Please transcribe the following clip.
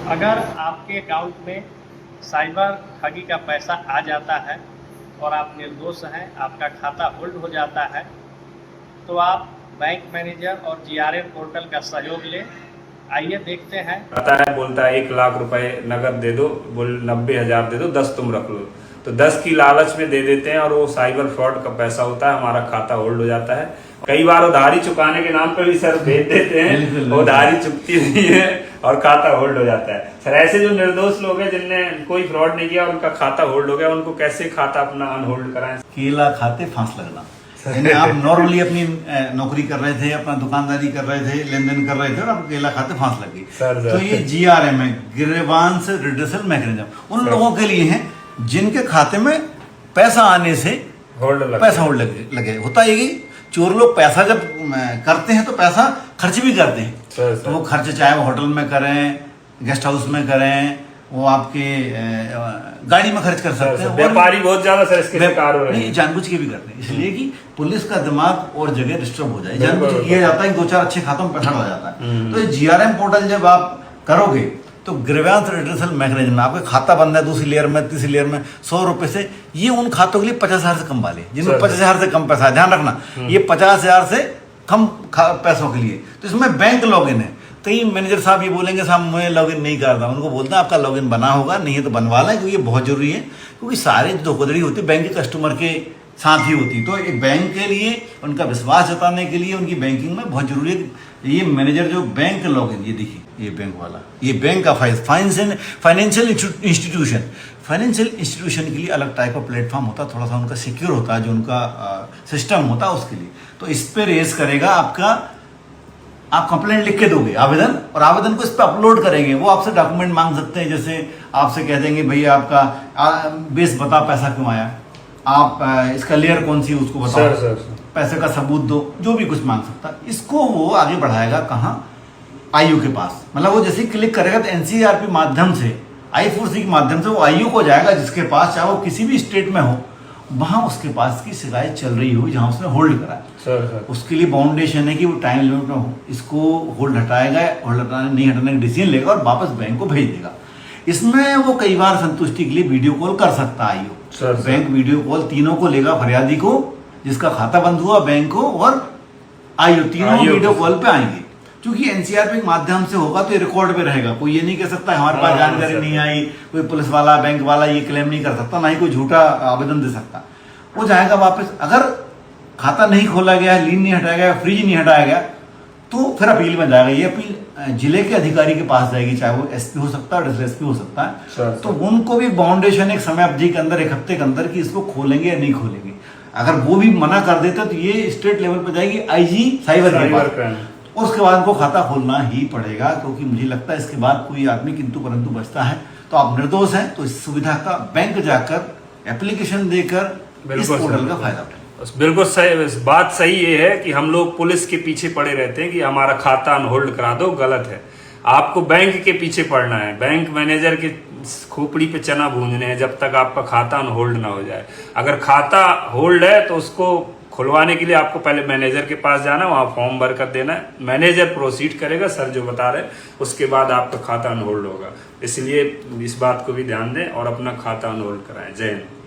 अगर आपके अकाउंट में साइबर ठगी का पैसा आ जाता है और आप निर्दोष हैं, आपका खाता होल्ड हो जाता है, तो आप बैंक मैनेजर और जीआरएम पोर्टल का सहयोग लें। आइए देखते हैं। आता है, बोलता है 1 लाख रुपए नगद दे दो, बोल 90,000 दे दो, 10 तुम रख लो। तो 10 की लालच में दे देते हैं और वो साइबर फ्रॉड का पैसा होता है, हमारा खाता होल्ड हो जाता है। कई बार उधारी चुकाने के नाम पर भी सर भेज देते हैं, उधारी चुकती नहीं है और खाता होल्ड हो जाता है। सर ऐसे जो निर्दोष लोग हैं जिनने कोई फ्रॉड नहीं किया, उनका खाता होल्ड हो गया, उनको कैसे खाता अपना अनहोल्ड कराएं? केला खाते फांस लगना। यानी आप नॉर्मली अपनी नौकरी कर रहे थे, अपना दुकानदारी कर रहे थे, लेन देन कर रहे थे और आप केला खाते फांस लग गई। तो ये जीआरएम है, ग्रीवांस रिड्रेसल मैकेनिज्म, उन लोगों के लिए है जिनके खाते में पैसा आने से पैसा होल्ड लगे। होता है कि चोर लोग पैसा जब करते हैं तो पैसा खर्च भी करते हैं। तो वो खर्च चाहे वो होटल में करें, गेस्ट हाउस में करें, वो आपके गाड़ी में खर्च कर सकते हैं। व्यापारी बहुत ज्यादा सर इसके शिकार हो रहे हैं, जानबूझ के भी करते हैं, इसलिए कि पुलिस का दिमाग और जगह डिस्टर्ब हो जाए, जानबूझ के किया जाता है। 2-4 अच्छे खातों में पैसा आ जाता है। तो ये जीआरएम पोर्टल जब आप करोगे तो ग्रीवांस रिड्रेसल मैकेनिज्म, आपका खाता बंद है दूसरी लेयर में, तीसरी लेयर में, 100 रुपए से, ये उन खातों के लिए 50,000 से कम वाले, जिनमें 50,000 से कम पैसा है, ध्यान रखना, ये 50,000 से कम पैसों के लिए। तो इसमें बैंक लॉगिन है। कई मैनेजर साहब ये बोलेंगे साहब मैं लॉगिन नहीं करता, उनको बोलते हैं आपका लॉगिन बना होगा, नहीं है तो बनवा लें, क्योंकि ये बहुत जरूरी है। क्योंकि सारे धोखाधड़ी होती है बैंक के कस्टमर के साथ ही होती। तो एक बैंक के लिए उनका विश्वास जताने के लिए उनकी बैंकिंग में बहुत जरूरी है ये मैनेजर जो बैंक लॉगिन, ये देखिए, ये बैंक वाला, ये बैंक का फाइनेंशियल इंस्टीट्यूशन, फाइनेंशियल इंस्टीट्यूशन के लिए अलग टाइप का प्लेटफॉर्म होता है, थोड़ा सा उनका सिक्योर होता है, जो उनका सिस्टम होता है उसके लिए। तो इस पे रेज करेगा आपका, आप कंप्लेंट लिख के दोगे आवेदन, और आवेदन को इस पर अपलोड करेंगे। वो आपसे डॉक्यूमेंट मांग सकते हैं, जैसे आपसे कह देंगे भैया आपका बेस बता, पैसा क्यों आया, आप इसका लेयर कौन सी उसको बताओ, पैसे का सबूत दो, जो भी कुछ मांग सकता है। इसको वो आगे बढ़ाएगा कहाँ, आईओ के पास। मतलब वो जैसे क्लिक करेगा तो एनसीआरपी माध्यम से, I4C के माध्यम से वो आईओ को जाएगा, जिसके पास चाहे वो किसी भी स्टेट में हो, वहां उसके पास की शिकायत चल रही हो जहां उसने होल्ड करा है। उसके लिए बाउंडेशन है कि वो टाइम लिमिट में हो, इसको होल्ड हटाएगा, होल्ड हटाने नहीं हटाने का डिसीजन लेगा और वापस बैंक को भेज देगा। इसमें वो कई बार संतुष्टि के लिए वीडियो कॉल कर सकता है आईओ। बैंक वीडियो कॉल तीनों को लेगा, फरियादी को, जिसका खाता बंद हुआ, बैंक को और आईओ, तीनों वीडियो कॉल पे आएंगे। क्योंकि एनसीआरपी के माध्यम से होगा तो ये रिकॉर्ड पे रहेगा। कोई ये नहीं कह सकता हमारे पास जानकारी नहीं आई, कोई पुलिस वाला, बैंक वाला ये क्लेम नहीं कर सकता, ना ही कोई झूठा आवेदन दे सकता। वो जाएगा वापस, अगर खाता नहीं खोला गया, लीन नहीं हटाया गया, फ्रीज नहीं हटाया गया, तो फिर अपील में जाएगा। ये अपील जिले के अधिकारी के पास जाएगी, चाहे वो एसपी हो सकता है, डिस्ट्रिक्ट एसपी हो सकता है। तो उनको भी बाउंडेशन एक समय अवधि के अंदर, 1 हफ्ते के अंदर, कि इसको खोलेंगे या नहीं खोलेंगे। अगर वो भी मना कर देते तो ये स्टेट लेवल पर जाएगी आईजी साइबर क्राइम, और उसके बाद उनको खाता खोलना ही पड़ेगा। क्योंकि मुझे लगता है इसके बाद कोई आदमी किंतु परंतु बचता है। तो आप निर्दोष हैं तो इस सुविधा का बैंक जाकर एप्लीकेशन देकर इस पोर्टल का फायदा उठाएं। बिल्कुल सही बात। सही ये है कि हम लोग पुलिस के पीछे पड़े रहते हैं कि हमारा खाता अनहोल्ड करा दो, गलत है। आपको बैंक के पीछे पड़ना है, बैंक मैनेजर के खोपड़ी पे चना भूंजने हैं जब तक आपका खाता अनहोल्ड ना हो जाए। अगर खाता होल्ड है तो उसको खुलवाने के लिए आपको पहले मैनेजर के पास जाना, वहां फॉर्म भर कर देना है, मैनेजर प्रोसीड करेगा सर जो बता रहे, उसके बाद आपका खाता अनहोल्ड होगा। इसलिए इस बात को भी ध्यान दें और अपना खाता अनहोल्ड कराएं। जय हिंद।